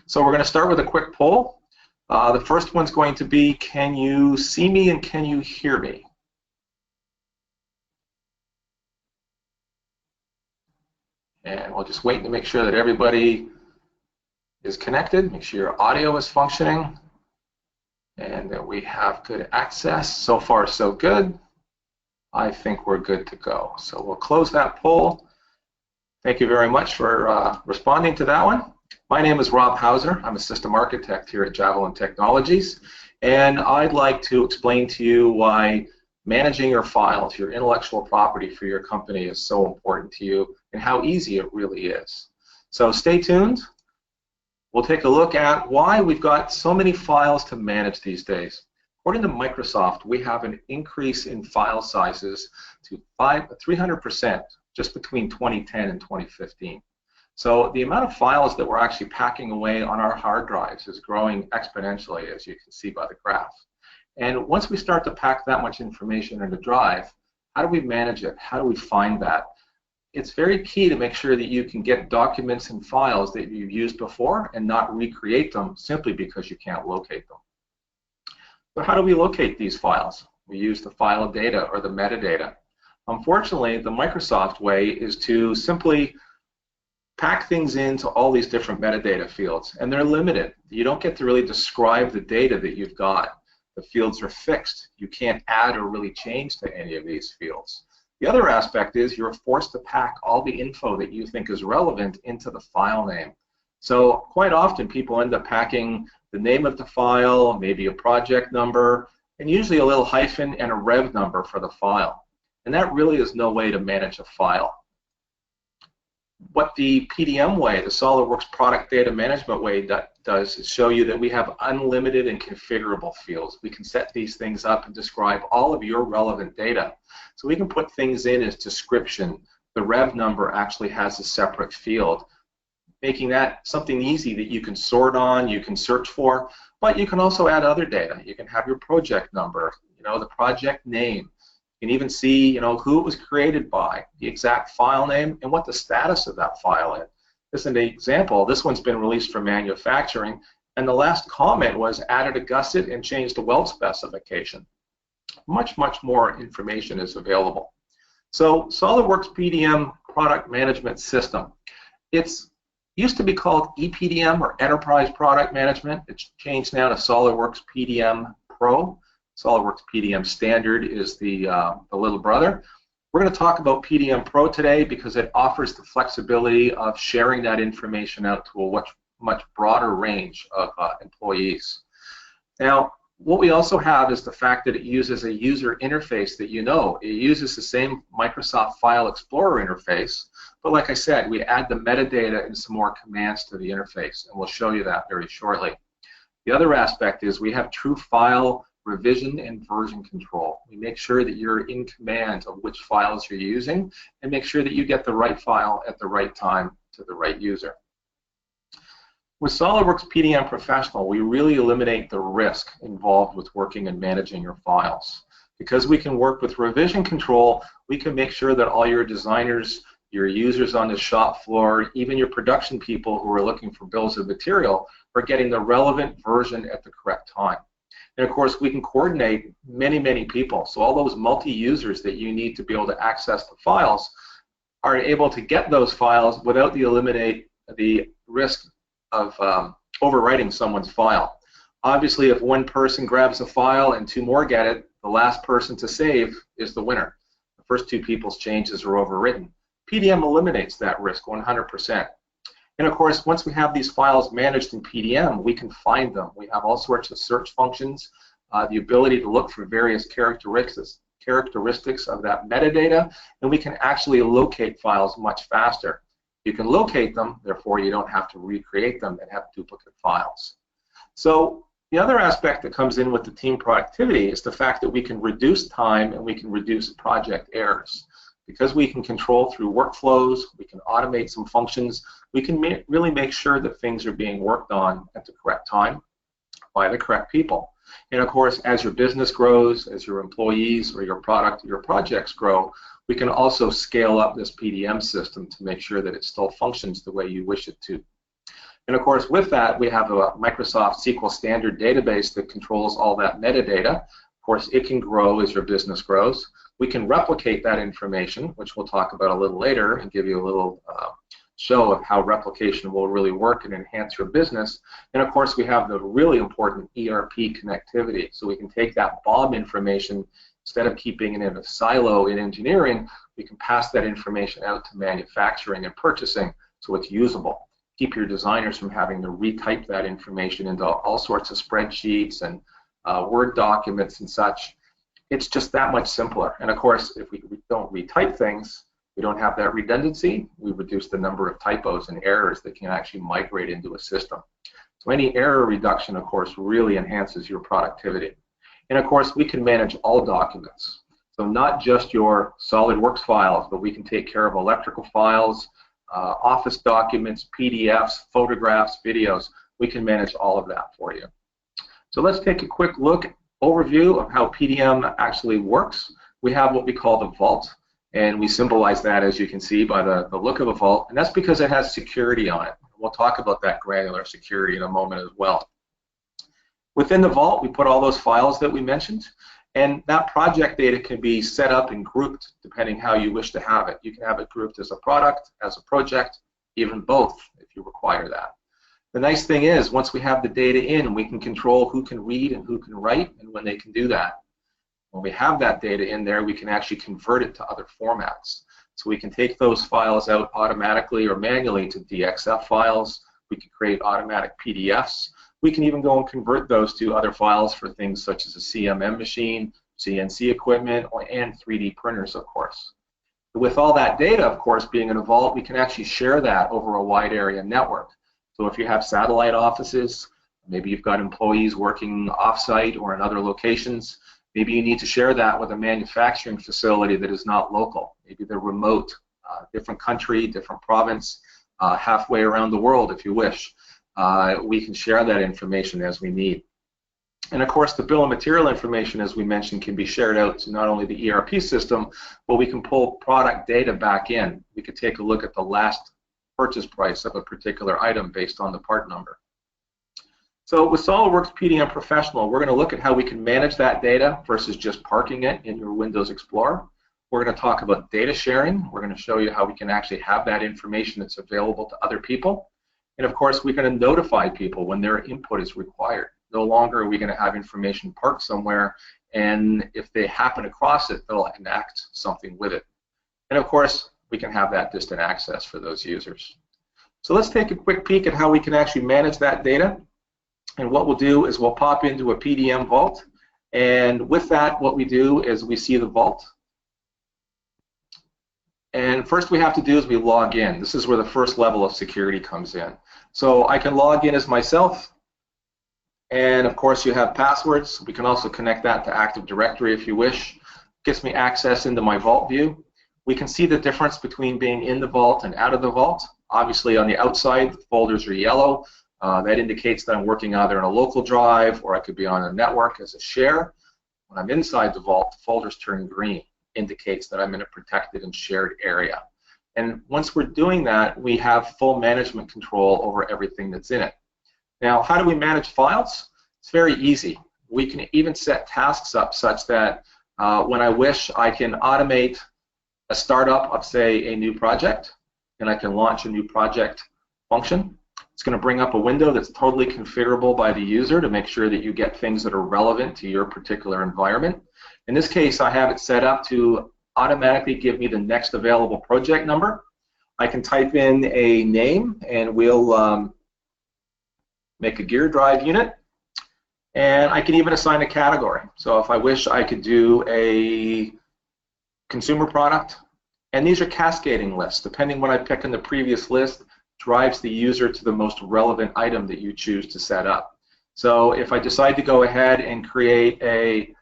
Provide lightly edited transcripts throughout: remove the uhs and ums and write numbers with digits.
So we're going to start with a quick poll. The first one's going to be, can you see me and can you hear me? And we'll just wait to make sure that everybody is connected, make sure your audio is functioning, and that we have good access. So far, so good. I think we're good to go. So we'll close that poll. Thank you very much for responding to that one. My name is Rob Hauser. I'm a system architect here at Javelin Technologies, and I'd like to explain to you why managing your files, your intellectual property for your company is so important to you and how easy it really is. So stay tuned. We'll take a look at why we've got so many files to manage these days. According to Microsoft, we have an increase in file sizes to 300% just between 2010 and 2015. So the amount of files that we're actually packing away on our hard drives is growing exponentially, as you can see by the graph. And once we start to pack that much information in a drive, how do we manage it? How do we find that? It's very key to make sure that you can get documents and files that you've used before and not recreate them simply because you can't locate them. But how do we locate these files? We use the file data or the metadata. Unfortunately, the Microsoft way is to simply pack things into all these different metadata fields, and they're limited. You don't get to really describe the data that you've got. The fields are fixed. You can't add or really change to any of these fields. The other aspect is you're forced to pack all the info that you think is relevant into the file name. So quite often people end up packing the name of the file, maybe a project number, and usually a little hyphen and a rev number for the file. And that really is no way to manage a file. What the PDM way, the SOLIDWORKS product data management way does is show you that we have unlimited and configurable fields. We can set these things up and describe all of your relevant data. So we can put things in as description. The rev number actually has a separate field, making that something easy that you can sort on, you can search for, but you can also add other data. You can have your project number, the project name. You can even see, who it was created by, the exact file name, and what the status of that file is. This is an example. This one's been released for manufacturing, and the last comment was added a gusset and changed the weld specification. Much, much more information is available. So SOLIDWORKS PDM product management system. It's used to be called EPDM or Enterprise Product Management. It's changed now to SOLIDWORKS PDM Pro. SOLIDWORKS PDM Standard is the little brother. We're going to talk about PDM Pro today because it offers the flexibility of sharing that information out to a much broader range of employees. Now, what we also have is the fact that it uses a user interface that it uses the same Microsoft File Explorer interface, but like I said, we add the metadata and some more commands to the interface, and we'll show you that very shortly. The other aspect is we have true file revision and version control. We make sure that you're in command of which files you're using and make sure that you get the right file at the right time to the right user. With SOLIDWORKS PDM Professional, we really eliminate the risk involved with working and managing your files. Because we can work with revision control, we can make sure that all your designers, your users on the shop floor, even your production people who are looking for bills of material are getting the relevant version at the correct time. And of course, we can coordinate many, many people. So all those multi-users that you need to be able to access the files are able to get those files without eliminate the risk of overwriting someone's file. Obviously, if one person grabs a file and two more get it, the last person to save is the winner. The first two people's changes are overwritten. PDM eliminates that risk 100%. And of course, once we have these files managed in PDM, we can find them. We have all sorts of search functions, the ability to look for various characteristics of that metadata, and we can actually locate files much faster. You can locate them, therefore you don't have to recreate them and have duplicate files. So the other aspect that comes in with the team productivity is the fact that we can reduce time and we can reduce project errors. Because we can control through workflows, we can automate some functions, we can really make sure that things are being worked on at the correct time by the correct people. And of course, as your business grows, as your employees or your product or your projects grow, we can also scale up this PDM system to make sure that it still functions the way you wish it to. And of course, with that, we have a Microsoft SQL standard database that controls all that metadata. Of course, it can grow as your business grows. We can replicate that information, which we'll talk about a little later, and give you a little show of how replication will really work and enhance your business. And of course, we have the really important ERP connectivity. So we can take that BOM information, instead of keeping it in a silo in engineering, we can pass that information out to manufacturing and purchasing so it's usable. Keep your designers from having to retype that information into all sorts of spreadsheets and Word documents and such. It's just that much simpler. And of course, if we don't retype things, we don't have that redundancy, we reduce the number of typos and errors that can actually migrate into a system. So any error reduction, of course, really enhances your productivity. And of course, we can manage all documents. So not just your SOLIDWORKS files, but we can take care of electrical files, office documents, PDFs, photographs, videos. We can manage all of that for you. So let's take a quick overview of how PDM actually works. We have what we call the vault, and we symbolize that, as you can see, by the look of a vault, and that's because it has security on it. We'll talk about that granular security in a moment as well. Within the vault, we put all those files that we mentioned, and that project data can be set up and grouped depending how you wish to have it. You can have it grouped as a product, as a project, even both if you require that. The nice thing is, once we have the data in, we can control who can read and who can write and when they can do that. When we have that data in there, we can actually convert it to other formats. So we can take those files out automatically or manually to DXF files. We can create automatic PDFs. We can even go and convert those to other files for things such as a CMM machine, CNC equipment, and 3D printers, of course. With all that data, of course, being in a vault, we can actually share that over a wide area network. So if you have satellite offices, maybe you've got employees working off-site or in other locations, maybe you need to share that with a manufacturing facility that is not local. Maybe they're remote, different country, different province, halfway around the world if you wish. We can share that information as we need. And of course, the bill of material information, as we mentioned, can be shared out to not only the ERP system, but we can pull product data back in. We could take a look at the last purchase price of a particular item based on the part number. So with SOLIDWORKS PDM Professional, we're going to look at how we can manage that data versus just parking it in your Windows Explorer. We're going to talk about data sharing. We're going to show you how we can actually have that information that's available to other people. And of course, we're going to notify people when their input is required. No longer are we going to have information parked somewhere, and if they happen across it, they'll enact something with it. And of course, we can have that distant access for those users. So let's take a quick peek at how we can actually manage that data. And what we'll do is we'll pop into a PDM vault. And with that, what we do is we see the vault. And first we have to do is we log in. This is where the first level of security comes in. So I can log in as myself. And of course you have passwords. We can also connect that to Active Directory if you wish. Gets me access into my vault view. We can see the difference between being in the vault and out of the vault. Obviously on the outside, the folders are yellow. That indicates that I'm working either on a local drive or I could be on a network as a share. When I'm inside the vault, the folders turn green. Indicates that I'm in a protected and shared area. And once we're doing that, we have full management control over everything that's in it. Now, how do we manage files? It's very easy. We can even set tasks up such that when I wish, I can automate a startup of, say, a new project, and I can launch a new project function. It's going to bring up a window that's totally configurable by the user to make sure that you get things that are relevant to your particular environment. In this case, I have it set up to automatically give me the next available project number. I can type in a name, and we'll make a gear drive unit. And I can even assign a category. So if I wish, I could do a consumer product. And these are cascading lists. Depending what I pick in the previous list, drives the user to the most relevant item that you choose to set up. So if I decide to go ahead and create a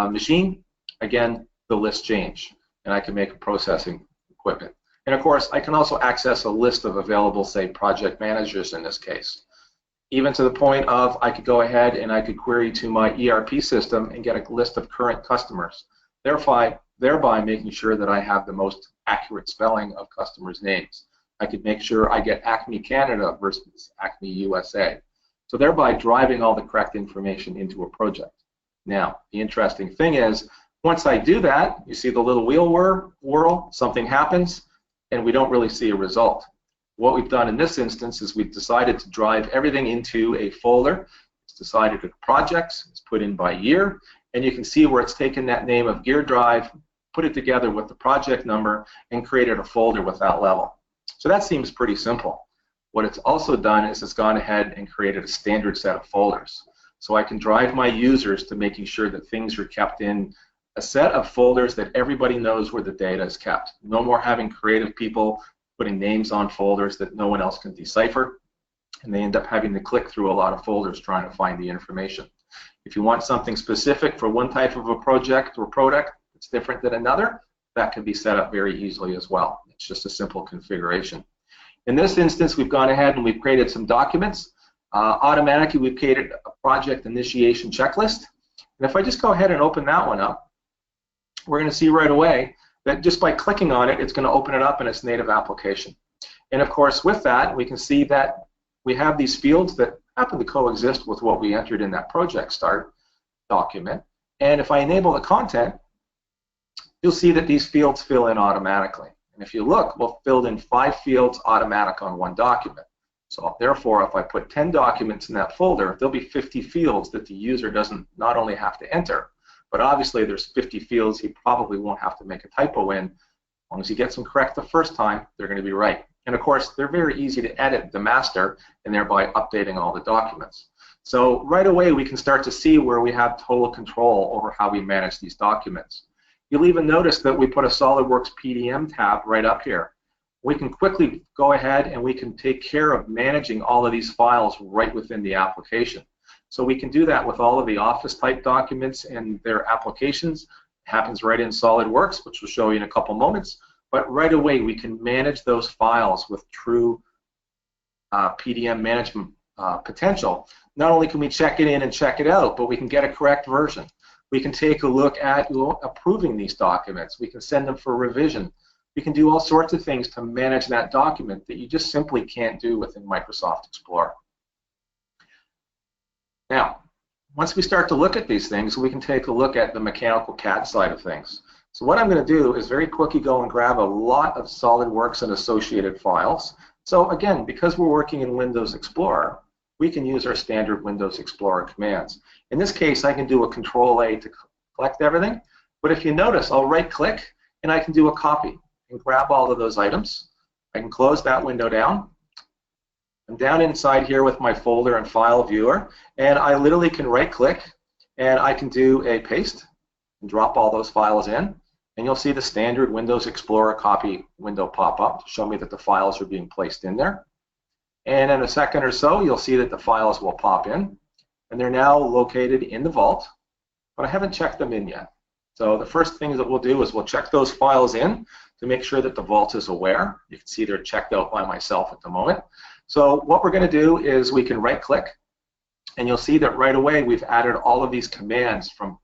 machine, again, the lists change, and I can make a processing equipment. And of course, I can also access a list of available, say, project managers in this case. Even to the point of I could go ahead and I could query to my ERP system and get a list of current customers, thereby making sure that I have the most accurate spelling of customers' names. I could make sure I get Acme Canada versus Acme USA. So thereby driving all the correct information into a project. Now, the interesting thing is, once I do that, you see the little wheel whirl, something happens, and we don't really see a result. What we've done in this instance is we've decided to drive everything into a folder. It's decided to projects, it's put in by year, and you can see where it's taken that name of gear drive, put it together with the project number, and created a folder with that level. So that seems pretty simple. What it's also done is it's gone ahead and created a standard set of folders. So I can drive my users to making sure that things are kept in a set of folders that everybody knows where the data is kept. No more having creative people putting names on folders that no one else can decipher, and they end up having to click through a lot of folders trying to find the information. If you want something specific for one type of a project or product that's different than another, that can be set up very easily as well. It's just a simple configuration. In this instance, we've gone ahead and we've created some documents. Automatically, we've created a project initiation checklist. And if I just go ahead and open that one up, we're going to see right away that just by clicking on it, it's going to open it up in its native application. And of course, with that, we can see that we have these fields that happen to coexist with what we entered in that project start document. And if I enable the content, you'll see that these fields fill in automatically. And if you look, we'll fill in 5 fields automatic on one document. So therefore, if I put 10 documents in that folder, there'll be 50 fields that the user doesn't not only have to enter, but obviously there's 50 fields he probably won't have to make a typo in. As long as he gets them correct the first time, they're going to be right. And of course, they're very easy to edit, the master, and thereby updating all the documents. So right away, we can start to see where we have total control over how we manage these documents. You'll even notice that we put a SOLIDWORKS PDM tab right up here. We can quickly go ahead and we can take care of managing all of these files right within the application. So we can do that with all of the Office type documents and their applications. It happens right in SOLIDWORKS, which we'll show you in a couple moments. But right away, we can manage those files with true PDM management potential. Not only can we check it in and check it out, but we can get a correct version. We can take a look at approving these documents. We can send them for revision. We can do all sorts of things to manage that document that you just simply can't do within Microsoft Explorer. Now, once we start to look at these things, we can take a look at the mechanical CAD side of things. So what I'm going to do is very quickly go and grab a lot of SOLIDWORKS and associated files. So again, because we're working in Windows Explorer, we can use our standard Windows Explorer commands. In this case, I can do a Control-A to collect everything, but if you notice, I'll right-click and I can do a copy and grab all of those items. I can close that window down. I'm down inside here with my folder and file viewer, and I literally can right-click and I can do a paste and drop all those files in, and you'll see the standard Windows Explorer copy window pop up to show me that the files are being placed in there. And in a second or so, you'll see that the files will pop in, and they're now located in the vault, but I haven't checked them in yet. So the first thing that we'll do is we'll check those files in to make sure that the vault is aware. You can see they're checked out by myself at the moment. So what we're going to do is we can right-click, and you'll see that right away we've added all of these commands from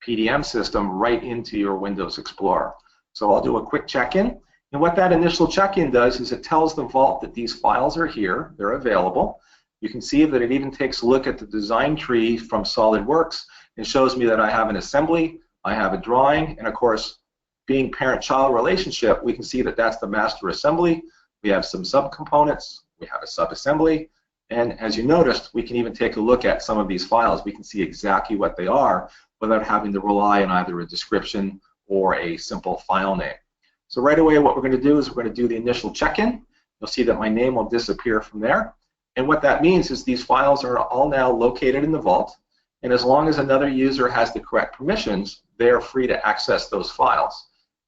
PDM system right into your Windows Explorer. So I'll do a quick check-in, and what that initial check-in does is it tells the vault that these files are here, they're available. You can see that it even takes a look at the design tree from SOLIDWORKS and shows me that I have an assembly, I have a drawing, and of course, being parent-child relationship, we can see that that's the master assembly. We have some subcomponents, we have a subassembly, and as you noticed, we can even take a look at some of these files. We can see exactly what they are without having to rely on either a description or a simple file name. So right away, what we're going to do is we're going to do the initial check-in. You'll see that my name will disappear from there. And what that means is these files are all now located in the vault, and as long as another user has the correct permissions, they are free to access those files.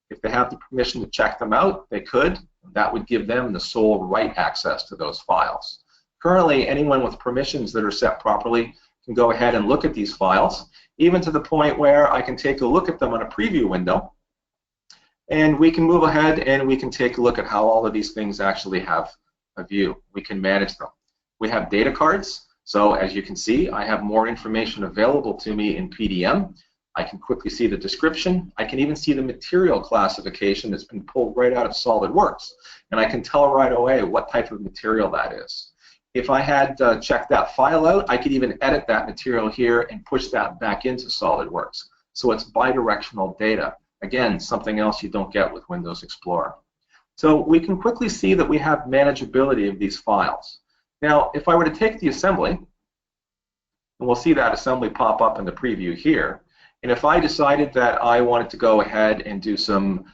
If they have the permission to check them out, they could. That would give them the sole right access to those files. Currently, anyone with permissions that are set properly can go ahead and look at these files, even to the point where I can take a look at them on a preview window, and we can move ahead and we can take a look at how all of these things actually have a view. We can manage them. We have data cards, so as you can see, I have more information available to me in PDM. I can quickly see the description. I can even see the material classification that's been pulled right out of SOLIDWORKS. And I can tell right away what type of material that is. If I had checked that file out, I could even edit that material here and push that back into SOLIDWORKS. So it's bidirectional data. Again, something else you don't get with Windows Explorer. So we can quickly see that we have manageability of these files. Now, if I were to take the assembly, and we'll see that assembly pop up in the preview here, and if I decided that I wanted to go ahead and do some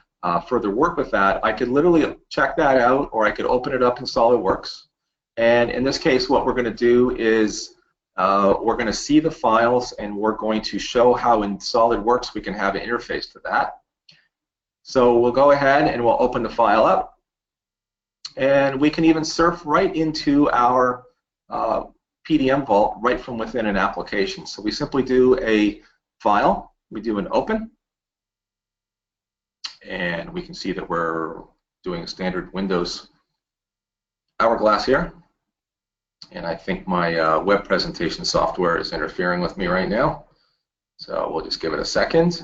further work with that, I could literally check that out, or I could open it up in SOLIDWORKS. And in this case, what we're going to do is we're going to see the files, and we're going to show how in SOLIDWORKS we can have an interface to that. So we'll go ahead and we'll open the file up, and we can even surf right into our PDM vault right from within an application. So we simply do a file, we do an open, and we can see that we're doing a standard Windows hourglass here. And I think my web presentation software is interfering with me right now. So we'll just give it a second.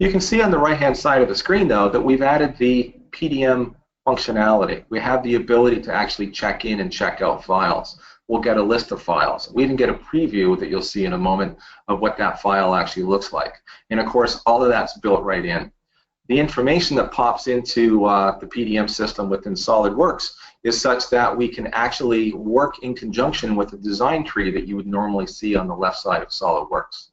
You can see on the right-hand side of the screen, though, that we've added the PDM functionality. We have the ability to actually check in and check out files. We'll get a list of files. We even get a preview that you'll see in a moment of what that file actually looks like. And of course, all of that's built right in. The information that pops into the PDM system within SOLIDWORKS is such that we can actually work in conjunction with the design tree that you would normally see on the left side of SOLIDWORKS.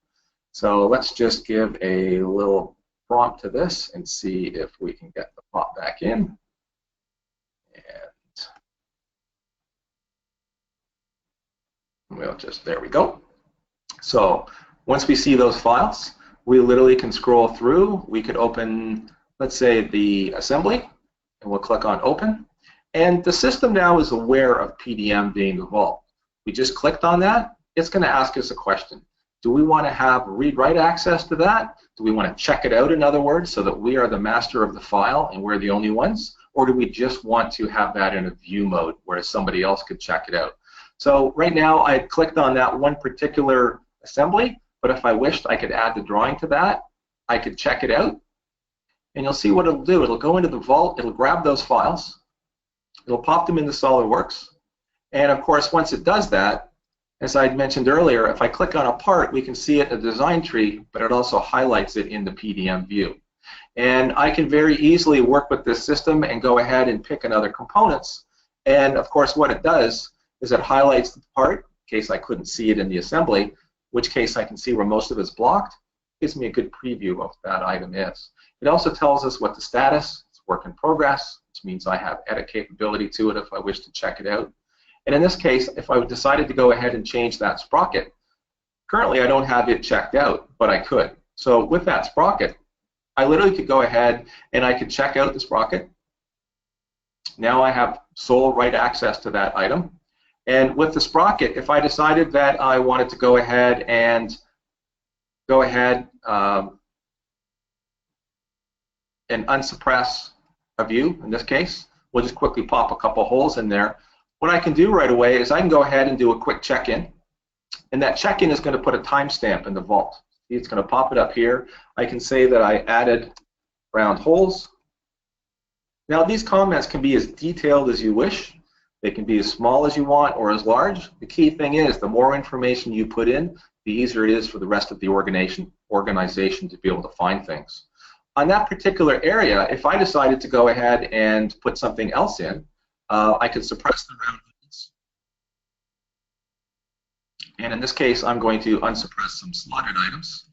So let's just give a little prompt to this and see if we can get the pop back in. And we'll just, there we go. So once we see those files, we literally can scroll through. We could open, let's say, the assembly, and we'll click on open. And the system now is aware of PDM being the vault. We just clicked on that. It's going to ask us a question. Do we want to have read-write access to that? Do we want to check it out, in other words, so that we are the master of the file and we're the only ones? Or do we just want to have that in a view mode where somebody else could check it out? So right now I clicked on that one particular assembly, but if I wished, I could add the drawing to that. I could check it out, and you'll see what it'll do. It'll go into the vault, it'll grab those files, it'll pop them into SOLIDWORKS, and of course, once it does that, as I mentioned earlier, if I click on a part, we can see it in the design tree, but it also highlights it in the PDM view. And I can very easily work with this system and go ahead and pick another components. And of course, what it does is it highlights the part, in case I couldn't see it in the assembly, which case I can see where most of it's blocked. Gives me a good preview of what that item is. It also tells us what the status, it's work in progress, which means I have edit capability to it if I wish to check it out. And in this case, if I decided to go ahead and change that sprocket, currently I don't have it checked out, but I could. So with that sprocket, I literally could go ahead and I could check out the sprocket. Now I have sole write access to that item. And with the sprocket, if I decided that I wanted to go ahead and unsuppress a view, in this case, we'll just quickly pop a couple holes in there. What I can do right away is I can go ahead and do a quick check-in, and that check-in is going to put a timestamp in the vault. It's going to pop it up here. I can say that I added round holes. Now these comments can be as detailed as you wish. They can be as small as you want or as large. The key thing is the more information you put in, the easier it is for the rest of the organization to be able to find things. On that particular area, if I decided to go ahead and put something else in, I could suppress the round holes. And in this case, I'm going to unsuppress some slotted items.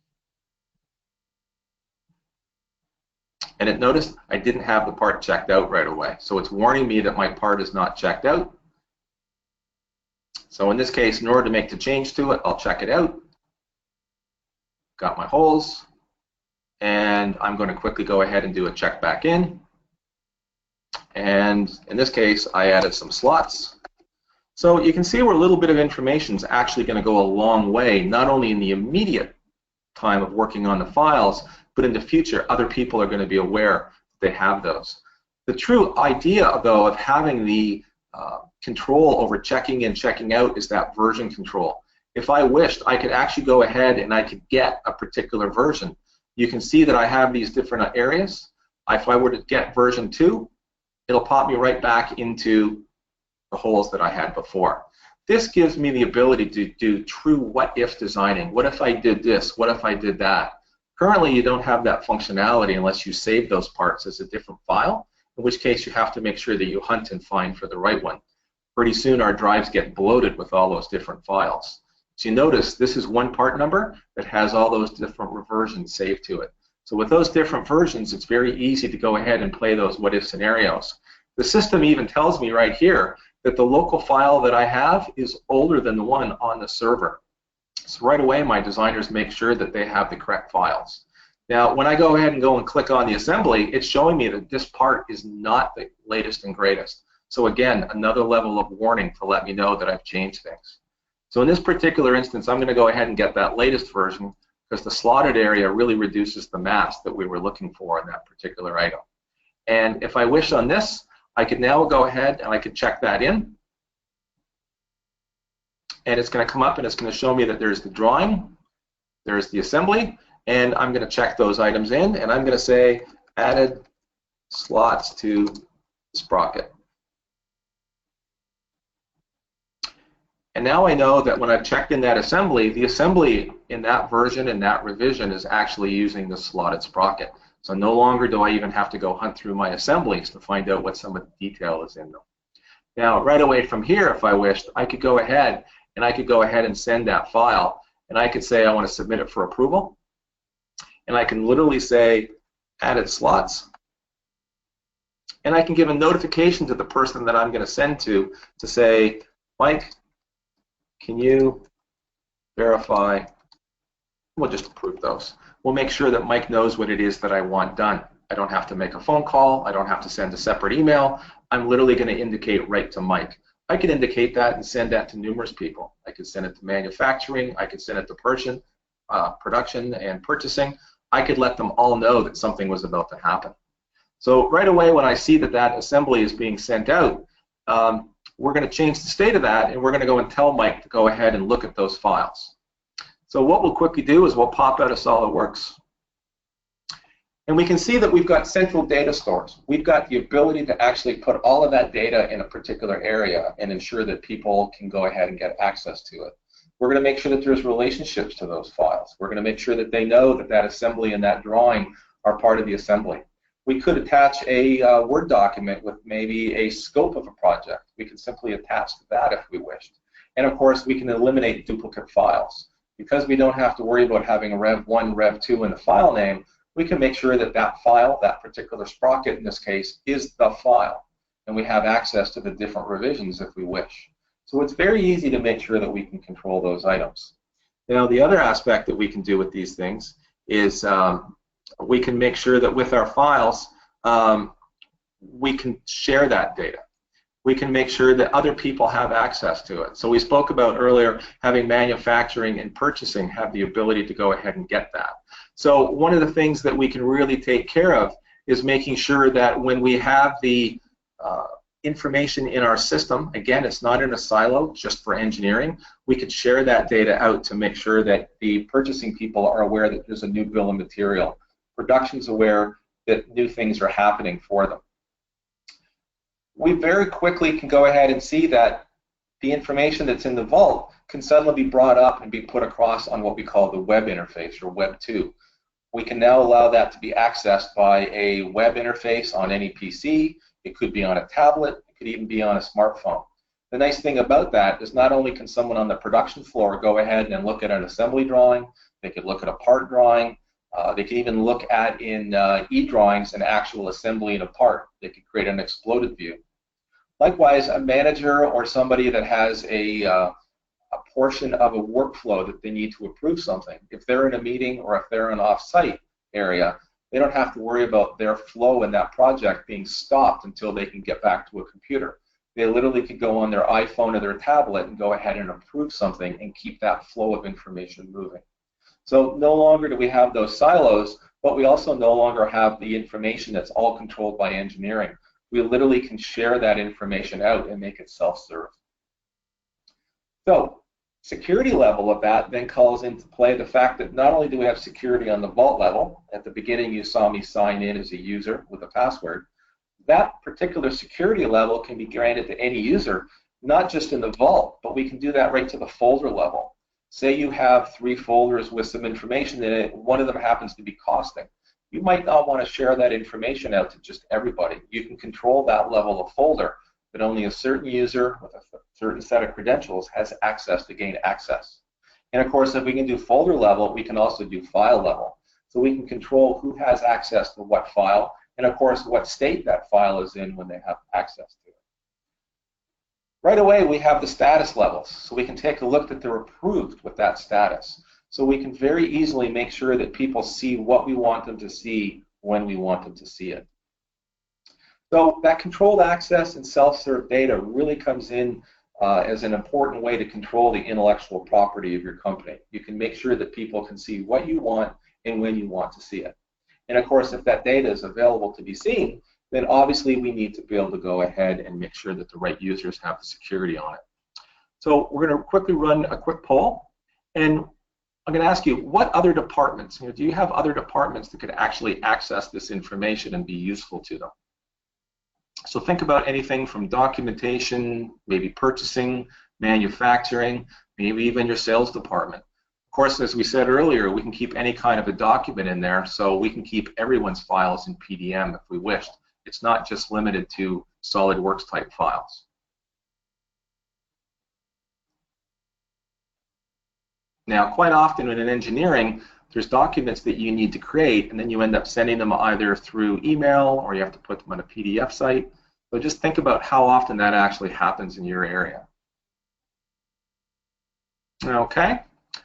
And it noticed I didn't have the part checked out right away. So it's warning me that my part is not checked out. So in this case, in order to make the change to it, I'll check it out. Got my holes. And I'm going to quickly go ahead and do a check back in. And in this case, I added some slots. So you can see where a little bit of information is actually going to go a long way, not only in the immediate time of working on the files, but in the future, other people are going to be aware that they have those. The true idea, though, of having the control over checking in, checking out is that version control. if I wished, I could actually go ahead and I could get a particular version. You can see that I have these different areas. If I were to get version 2, it'll pop me right back into the holes that I had before. This gives me the ability to do true what-if designing. What if I did this? What if I did that? Currently, you don't have that functionality unless you save those parts as a different file, in which case you have to make sure that you hunt and find for the right one. Pretty soon, our drives get bloated with all those different files. So you notice this is one part number that has all those different versions saved to it. So with those different versions, it's very easy to go ahead and play those what-if scenarios. The system even tells me right here that the local file that I have is older than the one on the server. So right away, my designers make sure that they have the correct files. Now, when I go ahead and click on the assembly, it's showing me that this part is not the latest and greatest. So again, another level of warning to let me know that I've changed things. So in this particular instance, I'm going to go ahead and get that latest version because the slotted area really reduces the mass that we were looking for in that particular item. And if I wish on this, I could now go ahead and I could check that in. And it's going to come up and it's going to show me that there's the drawing, there's the assembly, and I'm going to check those items in, and I'm going to say added slots to sprocket. And now I know that when I've checked in that assembly, the assembly in that version and that revision is actually using the slotted sprocket. So no longer do I even have to go hunt through my assemblies to find out what some of the detail is in them. Now, right away from here, if I wished, I could go ahead and send that file, and I could say I want to submit it for approval, and I can literally say added slots, and I can give a notification to the person that I'm going to send to say, Mike, can you verify? We'll just approve those. We'll make sure that Mike knows what it is that I want done. I don't have to make a phone call. I don't have to send a separate email. I'm literally going to indicate right to Mike. I could indicate that and send that to numerous people. I could send it to manufacturing. I could send it to production and purchasing. I could let them all know that something was about to happen. So right away when I see that that assembly is being sent out, we're going to change the state of that, and we're going to go and tell Mike to go ahead and look at those files. So what we'll quickly do is we'll pop out of SOLIDWORKS. And we can see that we've got central data stores. We've got the ability to actually put all of that data in a particular area and ensure that people can go ahead and get access to it. We're going to make sure that there's relationships to those files. We're going to make sure that they know that that assembly and that drawing are part of the assembly. We could attach a Word document with maybe a scope of a project. We can simply attach to that if we wished. And of course, we can eliminate duplicate files. Because we don't have to worry about having a Rev1, Rev2 in the file name, we can make sure that that file, that particular sprocket in this case, is the file. And we have access to the different revisions if we wish. So it's very easy to make sure that we can control those items. Now, the other aspect that we can do with these things is we can make sure that with our files, we can share that data. We can make sure that other people have access to it. So we spoke about earlier having manufacturing and purchasing have the ability to go ahead and get that. So one of the things that we can really take care of is making sure that when we have the information in our system, again, it's not in a silo just for engineering, we could share that data out to make sure that the purchasing people are aware that there's a new bill of material. Production's aware that new things are happening for them. We very quickly can go ahead and see that the information that's in the vault can suddenly be brought up and be put across on what we call the web interface, or Web 2. We can now allow that to be accessed by a web interface on any PC. It could be on a tablet. It could even be on a smartphone. The nice thing about that is not only can someone on the production floor go ahead and look at an assembly drawing, they could look at a part drawing, they can even look at in e-drawings an actual assembly in a part. They could create an exploded view. Likewise, a manager or somebody that has a portion of a workflow that they need to approve something, if they're in a meeting or if they're in an off-site area, they don't have to worry about their flow in that project being stopped until they can get back to a computer. They literally could go on their iPhone or their tablet and go ahead and approve something and keep that flow of information moving. So no longer do we have those silos, but we also no longer have the information that's all controlled by engineering. We literally can share that information out and make it self-serve. So security level of that then calls into play the fact that not only do we have security on the vault level, at the beginning you saw me sign in as a user with a password, that particular security level can be granted to any user, not just in the vault, but we can do that right to the folder level. Say you have 3 folders with some information in it, one of them happens to be costing. You might not want to share that information out to just everybody. You can control that level of folder, but only a certain user with a certain set of credentials has access to gain access. And of course, if we can do folder level, we can also do file level. So we can control who has access to what file, and of course, what state that file is in when they have access to it. Right away, we have the status levels. So we can take a look that they're approved with that status. So we can very easily make sure that people see what we want them to see when we want them to see it. So that controlled access and self-serve data really comes in as an important way to control the intellectual property of your company. You can make sure that people can see what you want and when you want to see it. And of course, if that data is available to be seen, then obviously we need to be able to go ahead and make sure that the right users have the security on it. So we're going to quickly run a quick poll, and I'm going to ask you, what other departments, do you have other departments that could actually access this information and be useful to them? So think about anything from documentation, maybe purchasing, manufacturing, maybe even your sales department. Of course, as we said earlier, we can keep any kind of a document in there, so we can keep everyone's files in PDM if we wished. It's not just limited to SOLIDWORKS type files. Now, quite often in engineering, there's documents that you need to create, and then you end up sending them either through email or you have to put them on a PDF site. So just think about how often that actually happens in your area. Okay,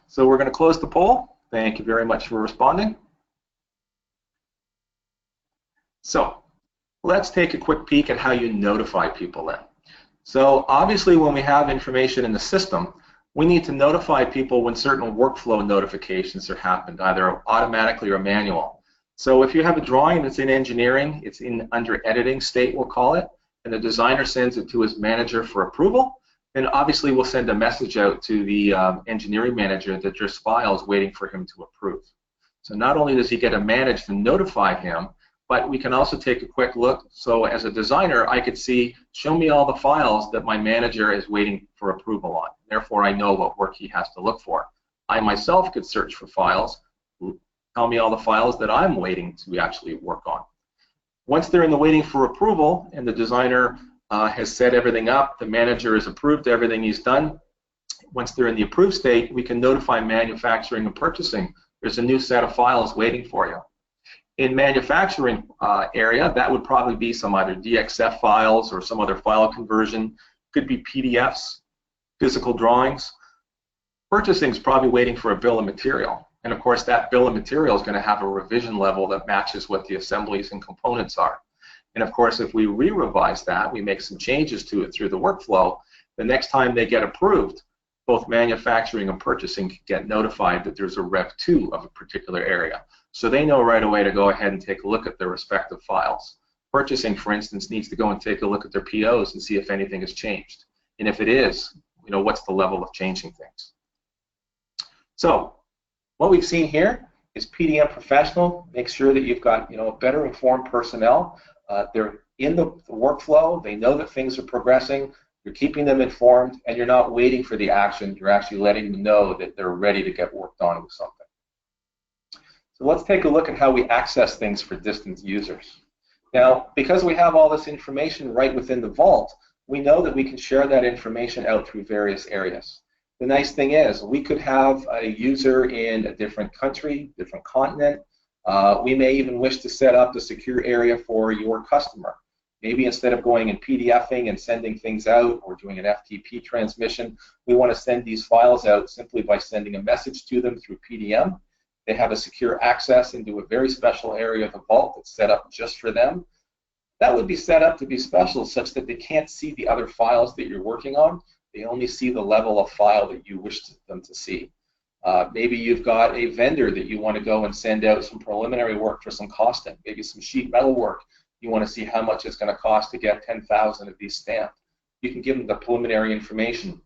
so we're going to close the poll. Thank you very much for responding. So let's take a quick peek at how you notify people then. So obviously when we have information in the system, we need to notify people when certain workflow notifications are happened, either automatically or manual. So if you have a drawing that's in engineering, it's in under editing state, we'll call it, and the designer sends it to his manager for approval, then obviously we'll send a message out to the engineering manager that there's files waiting for him to approve. So not only does he get a manager to notify him, but we can also take a quick look. So as a designer, I could see, show me all the files that my manager is waiting for approval on. Therefore, I know what work he has to look for. I myself could search for files, tell me all the files that I'm waiting to actually work on. Once they're in the waiting for approval and the designer has set everything up, the manager has approved everything he's done. Once they're in the approved state, we can notify manufacturing and purchasing. There's a new set of files waiting for you. In manufacturing area, that would probably be some either DXF files or some other file conversion. Could be PDFs, physical drawings. Purchasing is probably waiting for a bill of material. And of course, that bill of material is going to have a revision level that matches what the assemblies and components are. And of course, if we re-revise that, we make some changes to it through the workflow, the next time they get approved, both manufacturing and purchasing can get notified that there's a Rev 2 of a particular area. So they know right away to go ahead and take a look at their respective files. Purchasing, for instance, needs to go and take a look at their POs and see if anything has changed. And if it is, what's the level of changing things. So what we've seen here is PDM professional. Make sure that you've got better informed personnel. They're in the workflow. They know that things are progressing. You're keeping them informed, and you're not waiting for the action. You're actually letting them know that they're ready to get worked on with something. So let's take a look at how we access things for distant users. Now, because we have all this information right within the vault, we know that we can share that information out through various areas. The nice thing is we could have a user in a different country, different continent. We may even wish to set up a secure area for your customer. Maybe instead of going and PDFing and sending things out or doing an FTP transmission, we want to send these files out simply by sending a message to them through PDM. They have a secure access into a very special area of the vault that's set up just for them. That would be set up to be special such that they can't see the other files that you're working on. They only see the level of file that you wish them to see. Maybe you've got a vendor that you want to go and send out some preliminary work for some costing, maybe some sheet metal work. You want to see how much it's going to cost to get 10,000 of these stamped. You can give them the preliminary information.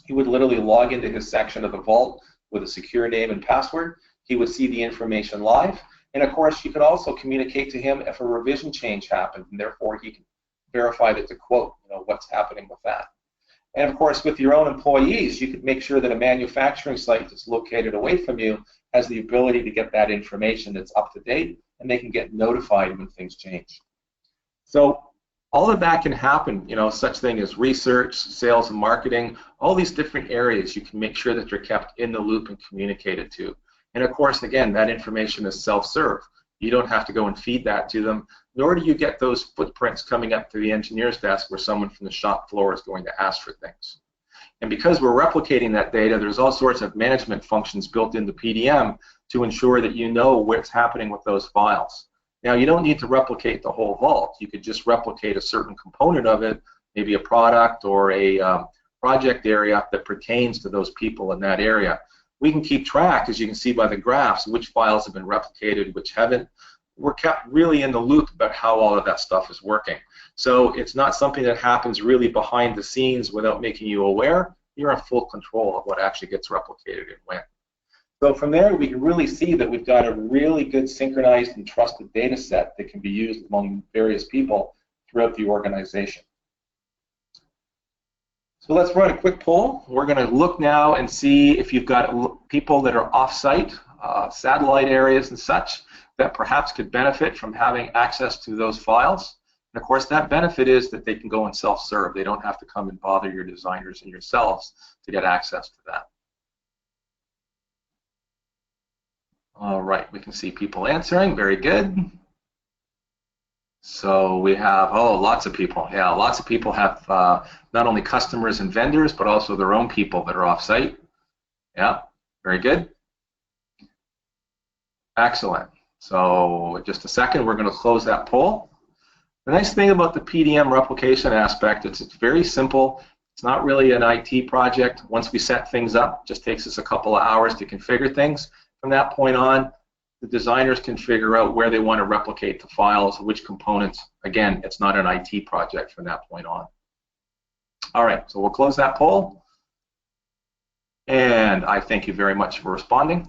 He would literally log into his section of the vault with a secure name and password. He would see the information live. And of course, you could also communicate to him if a revision change happened, and therefore he can verify that to quote, what's happening with that. And of course, with your own employees, you could make sure that a manufacturing site that's located away from you has the ability to get that information that's up to date, and they can get notified when things change. So all of that can happen, such thing as research, sales and marketing, all these different areas you can make sure that you're kept in the loop and communicated to. And of course, again, that information is self-serve. You don't have to go and feed that to them, nor do you get those footprints coming up to the engineer's desk where someone from the shop floor is going to ask for things. And because we're replicating that data, there's all sorts of management functions built into PDM to ensure that you know what's happening with those files. Now, you don't need to replicate the whole vault. You could just replicate a certain component of it, maybe a product or a project area that pertains to those people in that area. We can keep track, as you can see by the graphs, which files have been replicated, which haven't. We're kept really in the loop about how all of that stuff is working. So it's not something that happens really behind the scenes without making you aware. You're in full control of what actually gets replicated and when. So from there, we can really see that we've got a really good synchronized and trusted data set that can be used among various people throughout the organization. So let's run a quick poll. We're going to look now and see if you've got people that are off-site, satellite areas and such, that perhaps could benefit from having access to those files. And of course, that benefit is that they can go and self-serve. They don't have to come and bother your designers and yourselves to get access to that. All right, we can see people answering. Very good. So we have, lots of people. Yeah, lots of people have not only customers and vendors, but also their own people that are off-site. Yeah, very good. Excellent. So just a second, we're going to close that poll. The nice thing about the PDM replication aspect is it's very simple. It's not really an IT project. Once we set things up, it just takes us a couple of hours to configure things. From that point on, the designers can figure out where they want to replicate the files, which components. Again, it's not an IT project from that point on. All right, so we'll close that poll. And I thank you very much for responding.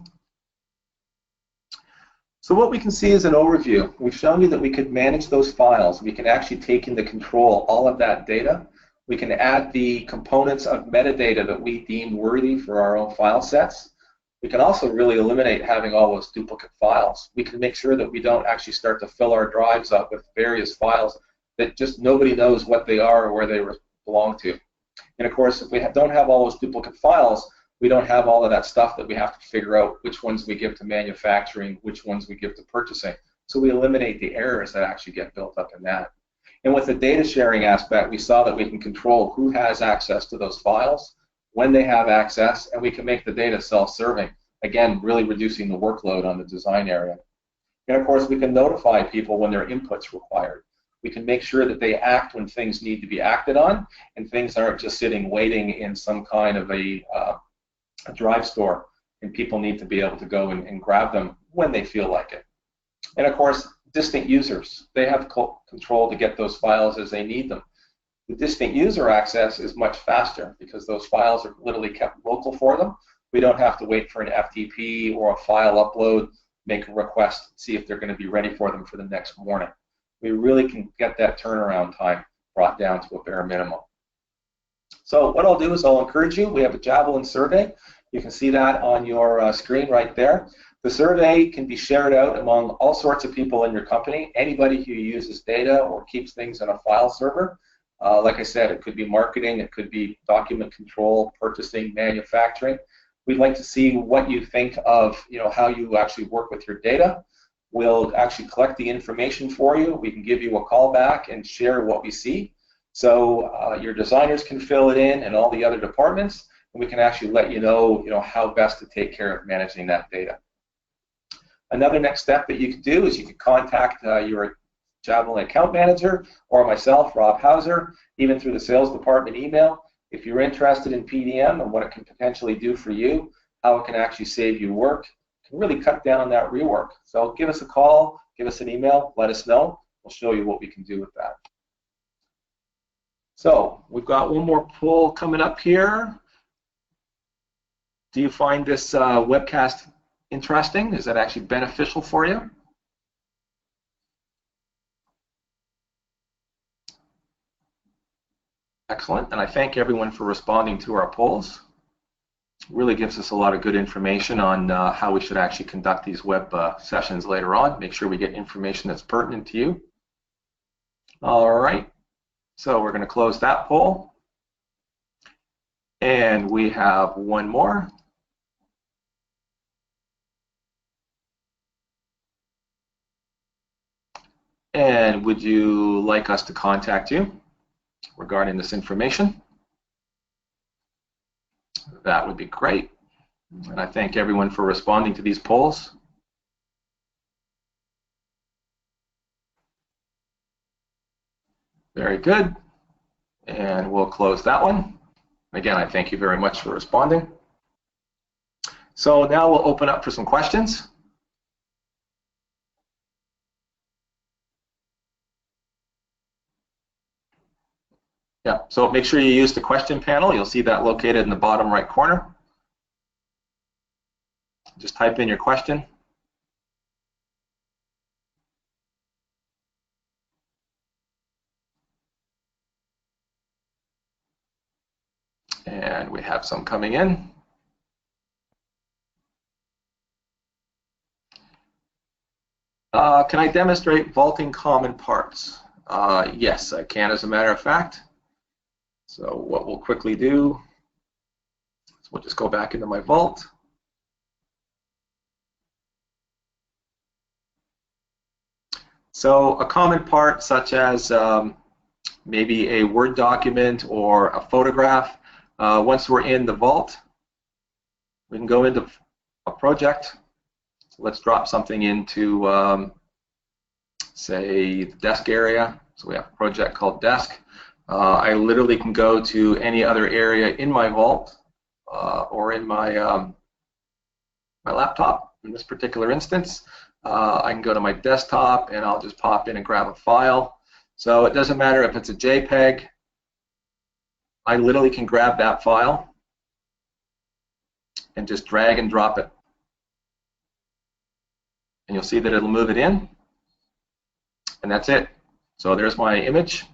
So what we can see is an overview. We've shown you that we could manage those files. We can actually take into control all of that data. We can add the components of metadata that we deem worthy for our own file sets. We can also really eliminate having all those duplicate files. We can make sure that we don't actually start to fill our drives up with various files that just nobody knows what they are or where they belong to. And of course, if we don't have all those duplicate files, we don't have all of that stuff that we have to figure out which ones we give to manufacturing, which ones we give to purchasing. So we eliminate the errors that actually get built up in that. And with the data sharing aspect, we saw that we can control who has access to those files, when they have access, and we can make the data self-serving. Again, really reducing the workload on the design area. And of course, we can notify people when their input's required. We can make sure that they act when things need to be acted on, and things aren't just sitting waiting in some kind of a drive store, and people need to be able to go and grab them when they feel like it. And of course, distant users, they have control to get those files as they need them. The distant user access is much faster because those files are literally kept local for them. We don't have to wait for an FTP or a file upload, make a request, see if they're going to be ready for them for the next morning. We really can get that turnaround time brought down to a bare minimum. So what I'll do is I'll encourage you. We have a Javelin survey. You can see that on your screen right there. The survey can be shared out among all sorts of people in your company, anybody who uses data or keeps things in a file server. Like I said, it could be marketing, it could be document control, purchasing, manufacturing. We'd like to see what you think of, how you actually work with your data. We'll actually collect the information for you. We can give you a call back and share what we see. So your designers can fill it in and all the other departments, and we can actually let you know, how best to take care of managing that data. Another next step that you could do is you could contact your Javelin account manager or myself, Rob Hauser, even through the sales department email. If you're interested in PDM and what it can potentially do for you, how it can actually save you work, it can really cut down on that rework. So give us a call, give us an email, let us know. We'll show you what we can do with that. So we've got one more poll coming up here. Do you find this webcast interesting? Is that actually beneficial for you? Excellent, and I thank everyone for responding to our polls. It really gives us a lot of good information on how we should actually conduct these web sessions later on. Make sure we get information that's pertinent to you. All right, so we're going to close that poll. And we have one more. And would you like us to contact you regarding this information? That would be great. And I thank everyone for responding to these polls. Very good. And we'll close that one. Again, I thank you very much for responding. So now we'll open up for some questions. Yeah, so make sure you use the question panel. You'll see that located in the bottom right corner. Just type in your question. And we have some coming in. Can I demonstrate vaulting common parts? Yes, I can, as a matter of fact. So what we'll quickly do is we'll just go back into my vault. So a common part such as maybe a Word document or a photograph, once we're in the vault, we can go into a project. So let's drop something into, say, the desk area. So we have a project called desk. I literally can go to any other area in my vault or in my my laptop. In this particular instance, I can go to my desktop and I'll just pop in and grab a file. So it doesn't matter if it's a JPEG. I literally can grab that file and just drag and drop it. And you'll see that it'll move it in. And that's it. So there's my image.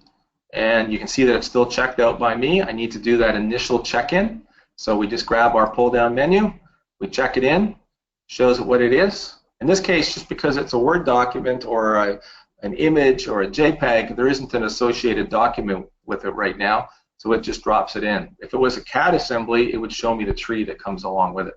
And you can see that it's still checked out by me. I need to do that initial check-in. So we just grab our pull-down menu, we check it in, shows what it is. In this case, just because it's a Word document or an image or a JPEG, there isn't an associated document with it right now, so it just drops it in. If it was a CAD assembly, it would show me the tree that comes along with it.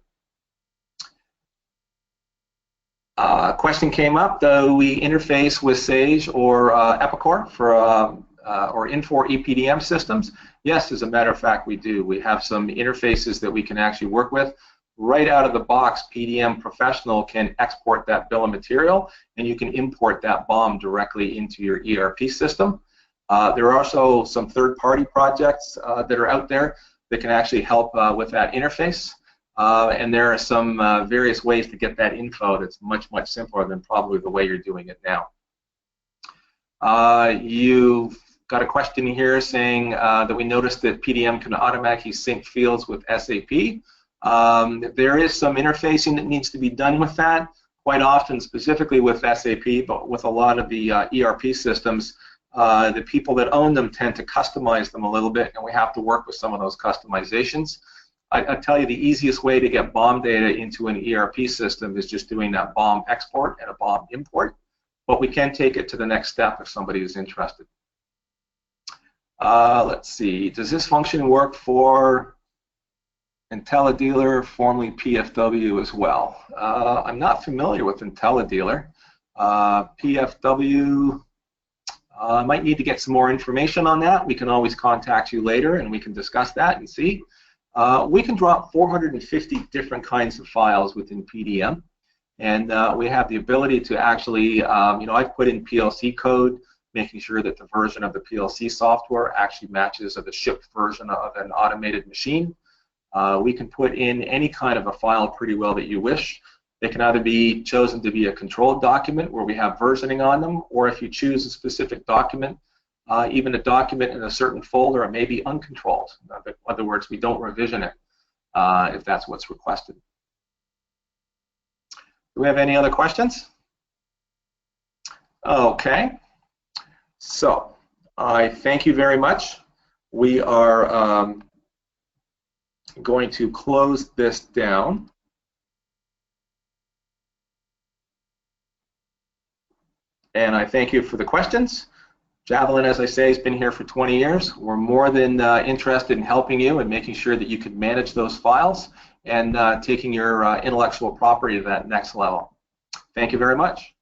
Question came up, do we interface with Sage or Epicor for or Infor EPDM systems? Yes, as a matter of fact, we do. We have some interfaces that we can actually work with. Right out of the box, PDM Professional can export that bill of material, and you can import that BOM directly into your ERP system. There are also some third-party projects that are out there that can actually help with that interface. And there are some various ways to get that info that's much, much simpler than probably the way you're doing it now. You've got a question here saying that we noticed that PDM can automatically sync fields with SAP. There is some interfacing that needs to be done with that, quite often specifically with SAP, but with a lot of the ERP systems, the people that own them tend to customize them a little bit, and we have to work with some of those customizations. I tell you the easiest way to get BOM data into an ERP system is just doing that BOM export and a BOM import, but we can take it to the next step if somebody is interested. Let's see, does this function work for IntelliDealer, formerly PFW, as well? I'm not familiar with IntelliDealer. PFW, I might need to get some more information on that. We can always contact you later and we can discuss that and see. We can drop 450 different kinds of files within PDM, and we have the ability to actually, I've put in PLC code, making sure that the version of the PLC software actually matches the shipped version of an automated machine. We can put in any kind of a file pretty well that you wish. They can either be chosen to be a controlled document where we have versioning on them, or if you choose a specific document, even a document in a certain folder, it may be uncontrolled. In other words, we don't revision it. if that's what's requested. Do we have any other questions? Okay, so I thank you very much. We are going to close this down. And I thank you for the questions. Javelin, as I say, has been here for 20 years. We're more than interested in helping you and making sure that you can manage those files and taking your intellectual property to that next level. Thank you very much.